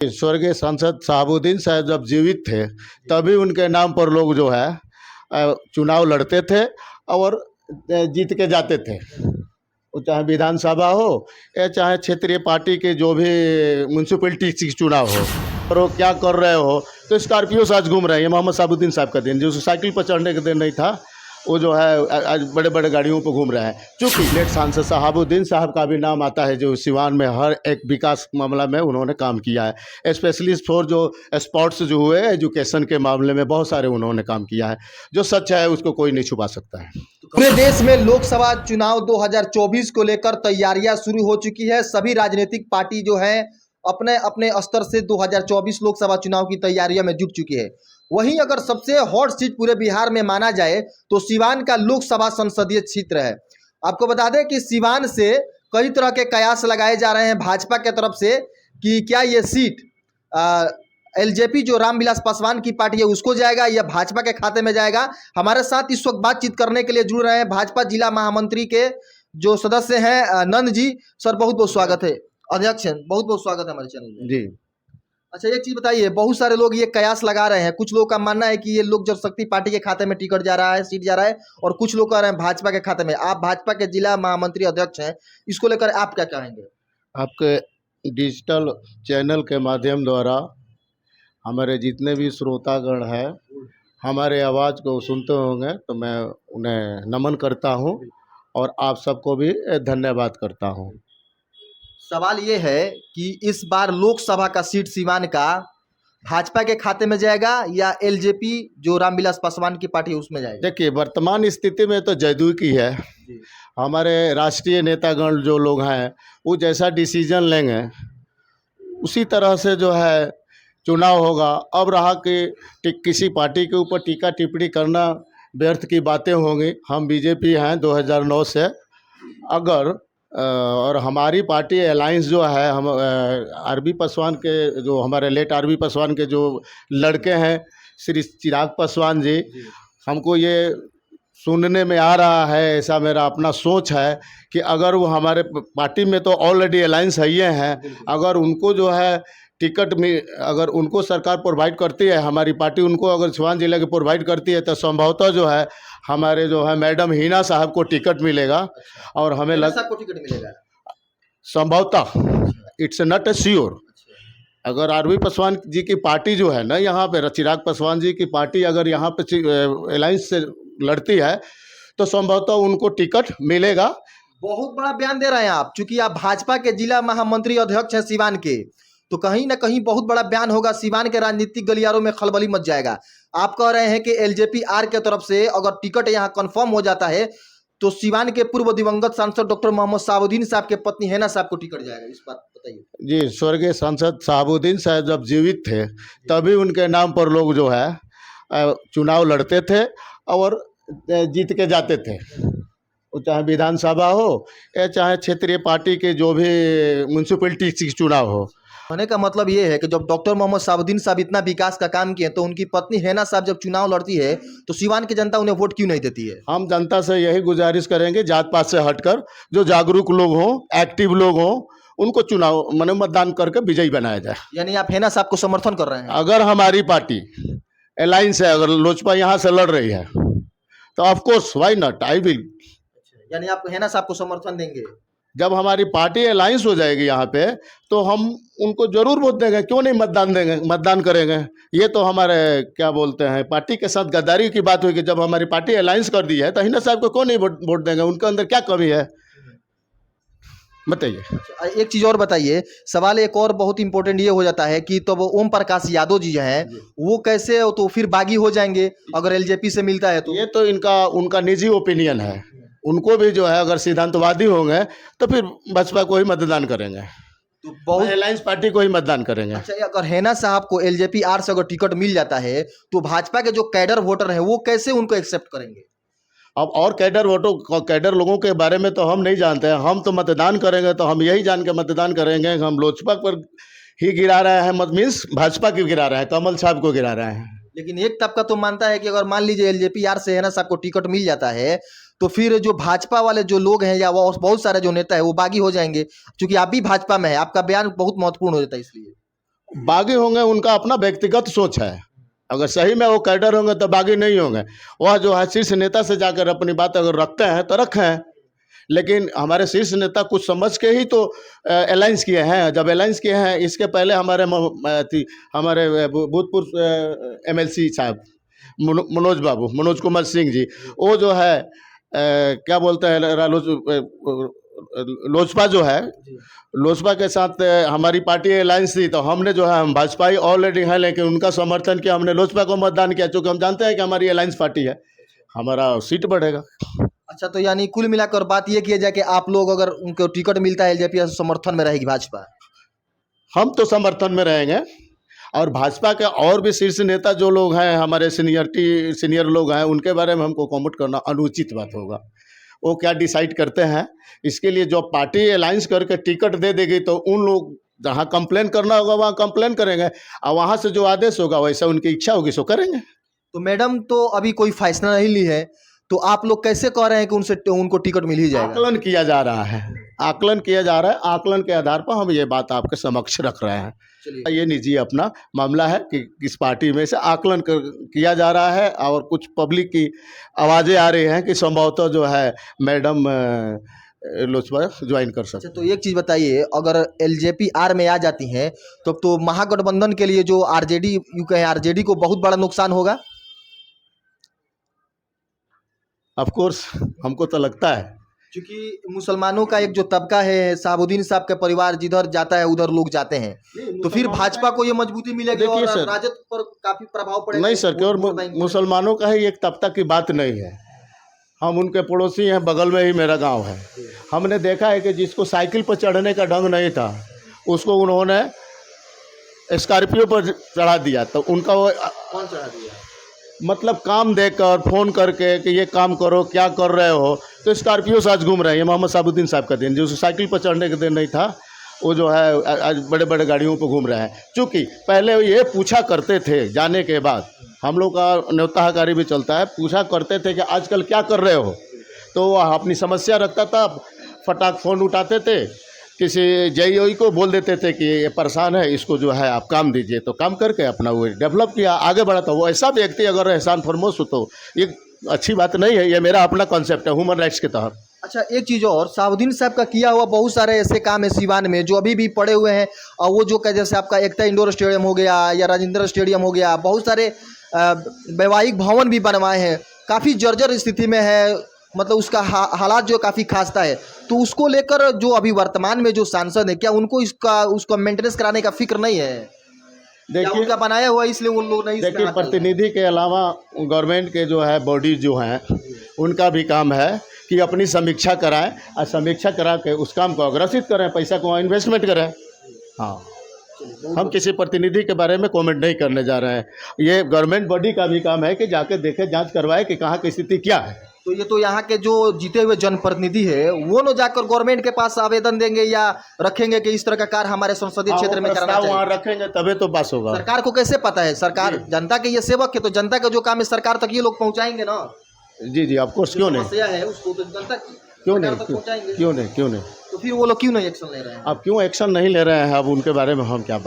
स्वर्गीय सांसद शहाबुद्दीन साहब जब जीवित थे तभी उनके नाम पर लोग जो है चुनाव लड़ते थे और जीत के जाते थे। वो चाहे विधानसभा हो या चाहे क्षेत्रीय पार्टी के जो भी म्यूनसिपलिटी की चुनाव हो, और वो क्या कर रहे हो तो स्कॉर्पियो से आज घूम रहे हैं। ये मोहम्मद शहाबुद्दीन साहब का दिन, जो साइकिल पर चढ़ने के दिन नहीं था, वो जो है आज बड़े बड़े गाड़ियों पर घूम रहे हैं। चूँकि लेट सांसद शहाबुद्दीन साहब का भी नाम आता है, जो सिवान में हर एक विकास मामला में उन्होंने काम किया है। स्पेशलिस्ट फॉर जो स्पोर्ट्स जो हुए, एजुकेशन के मामले में बहुत सारे उन्होंने काम किया है। जो सच है उसको कोई नहीं छुपा सकता है। पूरे देश में लोकसभा चुनाव 2024 को लेकर तैयारियां शुरू हो चुकी है। सभी राजनीतिक पार्टी जो है अपने अपने स्तर से 2024 लोकसभा चुनाव की तैयारियों में जुट चुकी है। वहीं अगर सबसे हॉट सीट पूरे बिहार में माना जाए तो सिवान का लोकसभा संसदीय क्षेत्र है। आपको बता दें कि सिवान से कई तरह के कयास लगाए जा रहे हैं भाजपा के तरफ से कि क्या ये सीट एलजेपी जो रामविलास पासवान की पार्टी है उसको जाएगा या भाजपा के खाते में जाएगा। हमारे साथ इस वक्त बातचीत करने के लिए जुड़ रहे हैं भाजपा जिला महामंत्री के जो सदस्य हैं नंद जी। सर बहुत बहुत स्वागत है। अध्यक्ष बहुत बहुत स्वागत है हमारे चैनल में जी। अच्छा एक चीज बताइए, बहुत सारे लोग ये कयास लगा रहे हैं, कुछ लोग का मानना है कि ये लोक जनशक्ति पार्टी के खाते में टिकट जा रहा है, सीट जा रहा है, और कुछ लोग कह रहे हैं भाजपा के खाते में। आप भाजपा के जिला महामंत्री अध्यक्ष हैं, इसको लेकर आप क्या कहेंगे? आपके डिजिटल चैनल के माध्यम द्वारा हमारे जितने भी श्रोतागण हैं हमारे आवाज़ को सुनते होंगे तो मैं उन्हें नमन करता हूं और आप सबको भी धन्यवाद करता हूं। सवाल ये है कि इस बार लोकसभा का सीट सिवान का भाजपा के खाते में जाएगा या एलजेपी जो रामविलास पासवान की पार्टी है उसमें जाएगा? देखिए, वर्तमान स्थिति में तो जदयू की है। हमारे राष्ट्रीय नेतागण जो लोग हैं वो जैसा डिसीजन लेंगे उसी तरह से जो है चुनाव होगा। अब रहा कि किसी पार्टी के ऊपर टीका टिप्पणी करना व्यर्थ की बातें होंगी। हम बीजेपी हैं 2009 से। अगर और हमारी पार्टी अलायंस जो है, हम आरबी पासवान के जो हमारे लेट आरबी पासवान के जो लड़के हैं श्री चिराग पासवान जी, हमको ये सुनने में आ रहा है, ऐसा मेरा अपना सोच है कि अगर वो हमारे पार्टी में तो ऑलरेडी अलायंस है ये हैं, अगर उनको जो है टिकट में अगर उनको सरकार प्रोवाइड करती है, हमारी पार्टी उनको अगर सिवान जिले के प्रोवाइड करती है तो संभवतः जो है हमारे जो है मैडम हिना साहब को टिकट मिलेगा। और हमें सबको टिकट मिलेगा संभवतः, इट्स नॉट ए श्योर। अगर आरबी पासवान जी की पार्टी जो है ना, यहाँ पे चिराग पासवान जी की पार्टी अगर यहाँ पे अलायंस से लड़ती है तो संभवतः उनको टिकट मिलेगा। बहुत बड़ा बयान दे रहे हैं आप, चूंकि आप भाजपा के जिला महामंत्री अध्यक्ष हैं सिवान के, तो कहीं ना कहीं बहुत बड़ा बयान होगा, सिवान के राजनीतिक गलियारों में खलबली मच जाएगा। आप कह रहे हैं कि एलजेपी आर के तरफ से अगर टिकट यहाँ कंफर्म हो जाता है तो सिवान के पूर्व दिवंगत सांसद डॉक्टर मोहम्मद शहाबुद्दीन साहब के पत्नी हैना साहब को टिकट जाएगा। इस बात बताइए। जी, स्वर्गीय सांसद शहाबुद्दीन साहब जब जीवित थे तभी उनके नाम पर लोग जो है चुनाव लड़ते थे और जीत के जाते थे। वो चाहे विधानसभा हो या चाहे क्षेत्रीय पार्टी के जो भी म्यूनसिपलिटी की चुनाव हो। कहने का मतलब ये है कि जब डॉक्टर मोहम्मद शहाबुद्दीन साहब इतना विकास का काम किए तो उनकी पत्नी हैना साहब जब चुनाव लड़ती है तो सिवान की जनता उन्हें वोट क्यों नहीं देती है? हम जनता से यही गुजारिश करेंगे, जात पात से हटकर जो जागरूक लोग हों, एक्टिव लोग हों, उनको चुनाव मतदान करके विजयी बनाया जाए। यानी आप हैना साहब को समर्थन कर रहे हैं? अगर हमारी पार्टी अलायंस है, अगर लोजपा यहाँ से लड़ रही है तो of course why not, I will. यानी आप हैना साहब को समर्थन देंगे? जब हमारी पार्टी अलायंस हो जाएगी यहाँ पे तो हम उनको जरूर वोट देंगे, क्यों नहीं मतदान देंगे, मतदान करेंगे। ये तो हमारे क्या बोलते हैं पार्टी के साथ गद्दारी की बात हुई कि जब हमारी पार्टी अलायंस कर दी है तो हिना साहब को क्यों नहीं वोट देंगे, उनके अंदर क्या कमी है बताइए। एक चीज और बताइए, सवाल एक और बहुत इंपॉर्टेंट ये हो जाता है कि तो वो ओम प्रकाश यादव जी हैं वो कैसे, तो फिर बागी हो जाएंगे अगर एलजेपी से मिलता है तो? ये तो उनका निजी ओपिनियन है। उनको भी जो है अगर सिद्धांतवादी होंगे तो फिर भाजपा को ही मतदान करेंगे, तो बहुत अलायंस पार्टी को ही मतदान करेंगे। अच्छा, अगर हैना साहब को एलजेपी आर से अगर टिकट मिल जाता है तो भाजपा के जो कैडर वोटर हैं वो कैसे उनको एक्सेप्ट करेंगे? अब और कैडर लोगों के बारे में तो हम नहीं जानते हैं। हम तो मतदान करेंगे तो हम यही जान के मतदान करेंगे हम लोजपा पर ही गिरा रहे हैं, मत मीन्स भाजपा की गिरा रहे हैं, कमल साहब को गिरा रहे हैं। लेकिन एक तबका तो मानता है कि अगर मान लीजिए एलजेपी आर से हैना साहब को टिकट मिल जाता है तो फिर जो भाजपा वाले जो लोग हैं या वो बहुत सारे जो नेता है वो बागी हो जाएंगे, क्योंकि आप भी भाजपा में है। आपका बयान बहुत महत्वपूर्ण हो जाता है इसलिए। बागी होंगे उनका अपना व्यक्तिगत सोच है। अगर सही में वो कैडर होंगे तो बागी नहीं होंगे। वह जो है शीर्ष नेता से जाकर अपनी बात अगर रखते हैं तो रखें, लेकिन हमारे शीर्ष नेता कुछ समझ के ही तो अलायंस किए हैं। जब अलायंस किए हैं, इसके पहले हमारे भूतपूर्व एमएलसी साहब मनोज कुमार सिंह जी, वो जो है क्या बोलते हैं लोजपा जो है, लोजपा के साथ हमारी पार्टी अलायंस थी, तो हमने जो है, हम भाजपाई ऑलरेडी हैं लेकिन उनका समर्थन किया, हमने लोजपा को मतदान किया, क्योंकि हम जानते हैं कि हमारी अलायंस पार्टी है, हमारा सीट बढ़ेगा। अच्छा, तो यानी कुल मिलाकर बात ये किया जाए कि आप लोग अगर उनको टिकट मिलता है एलजेपी समर्थन में रहेगी भाजपा? हम तो समर्थन में रहेंगे, और भाजपा के और भी शीर्ष नेता जो लोग हैं, हमारे सीनियर लोग हैं, उनके बारे में हमको कमेंट करना अनुचित बात होगा। वो क्या डिसाइड करते हैं, इसके लिए जो पार्टी अलायंस करके टिकट दे देगी तो उन लोग जहाँ कंप्लेन करना होगा वहाँ कंप्लेन करेंगे, और वहाँ से जो आदेश होगा वैसा उनकी इच्छा होगी सो करेंगे। तो मैडम तो अभी कोई फैसला नहीं ली है, तो आप लोग कैसे कह रहे हैं कि उनको टिकट मिल ही जाएगा? आकलन किया जा रहा है, आकलन किया जा रहा है, आकलन के आधार पर हम ये बात आपके समक्ष रख रहे हैं। ये निजी अपना मामला है कि किस पार्टी में से आकलन किया जा रहा है, और कुछ पब्लिक की आवाज़ें आ रही हैं कि संभवतः जो है मैडम लोजपा ज्वाइन कर सकते। तो एक चीज़ बताइए, अगर एलजेपी आर में आ जाती हैं तो महागठबंधन के लिए जो आरजेडी कहें, आरजेडी को बहुत बड़ा नुकसान होगा। ऑफ कोर्स हमको तो लगता है, क्योंकि मुसलमानों का एक जो तबका है, शहाबुद्दीन साहब का परिवार जिधर जाता है उधर लोग जाते हैं, तो फिर भाजपा को ये मजबूती मिलेगी और राजद पर काफी प्रभाव पड़ेगा। नहीं सर, केवल मुसलमानों का ही एक तबका की बात नहीं है, हम उनके पड़ोसी हैं, बगल में ही मेरा गांव है। हमने देखा है कि जिसको साइकिल पर चढ़ने का ढंग नहीं था उसको उन्होंने स्कॉर्पियो पर चढ़ा दिया, तो उनका वो कौन चढ़ा दिया? मतलब काम देकर फ़ोन करके कि ये काम करो, क्या कर रहे हो, तो स्कॉर्पियो से आज घूम रहे हैं। ये मोहम्मद शहाबुद्दीन साहब का दिन, जो साइकिल पर चढ़ने के दिन नहीं था, वो जो है आज बड़े बड़े गाड़ियों पर घूम रहे हैं। चूँकि पहले ये पूछा करते थे, जाने के बाद हम लोग का न्योताकारी भी चलता है, पूछा करते थे कि आजकल क्या कर रहे हो, तो वह अपनी समस्या रखता था, फटाक फ़ोन उठाते थे, किसी जेईओई को बोल देते थे कि ये परेशान है, इसको जो है आप काम दीजिए, तो काम करके अपना वो डेवलप किया, आगे बढ़ा। तो वो ऐसा व्यक्ति अगर एहसान फरमोश हो तो ये अच्छी बात नहीं है। ये मेरा अपना कॉन्सेप्ट है ह्यूमन राइट्स के तहत। अच्छा, एक चीज़ और, शहाबुद्दीन साहब का किया हुआ बहुत सारे ऐसे काम है सीवान में जो अभी भी पड़े हुए हैं, और वो जो क्या, जैसे आपका एकता इंडोर स्टेडियम हो गया या राजेंद्र स्टेडियम हो गया, बहुत सारे वैवाहिक भवन भी बनवाए हैं, काफ़ी जर्जर स्थिति में है, मतलब उसका हालात जो काफ़ी खास्ता है। तो उसको लेकर जो अभी वर्तमान में जो सांसद है, क्या उनको उसका मेंटेनेंस कराने का फिक्र नहीं है? देखिए, उनका बनाया हुआ इसलिए उन लोग नहीं। देखिए, प्रतिनिधि के अलावा गवर्नमेंट के जो है बॉडी जो हैं, उनका भी काम है कि अपनी समीक्षा कराएं, और समीक्षा करा के उस काम को अग्रसित करें, पैसा को इन्वेस्टमेंट करें। हाँ, हम किसी प्रतिनिधि के बारे में कमेंट नहीं करने जा रहे हैं। ये गवर्नमेंट बॉडी का भी काम है कि जाके देखे, जांच करवाए कि कहाँ की स्थिति क्या है। तो ये तो यहाँ के जो जीते हुए जनप्रतिनिधि है वो न जाकर गवर्नमेंट के पास आवेदन देंगे या रखेंगे कि इस तरह का कार्य हमारे संसदीय क्षेत्र में कराना चाहिए, वहाँ रखेंगे तभी तो पास होगा। सरकार को कैसे पता है? सरकार जनता के ये सेवक है, तो जनता का जो काम है सरकार तक ये लोग पहुँचाएंगे ना। जी, ऑफ कोर्स, क्यों नहीं, समस्या है उसको तो जनता क्यों नहीं, क्यों नहीं। तो फिर वो लोग क्यों नहीं एक्शन ले रहे हैं? अब क्यों एक्शन नहीं ले रहे हैं, अब उनके बारे में हम क्या बात।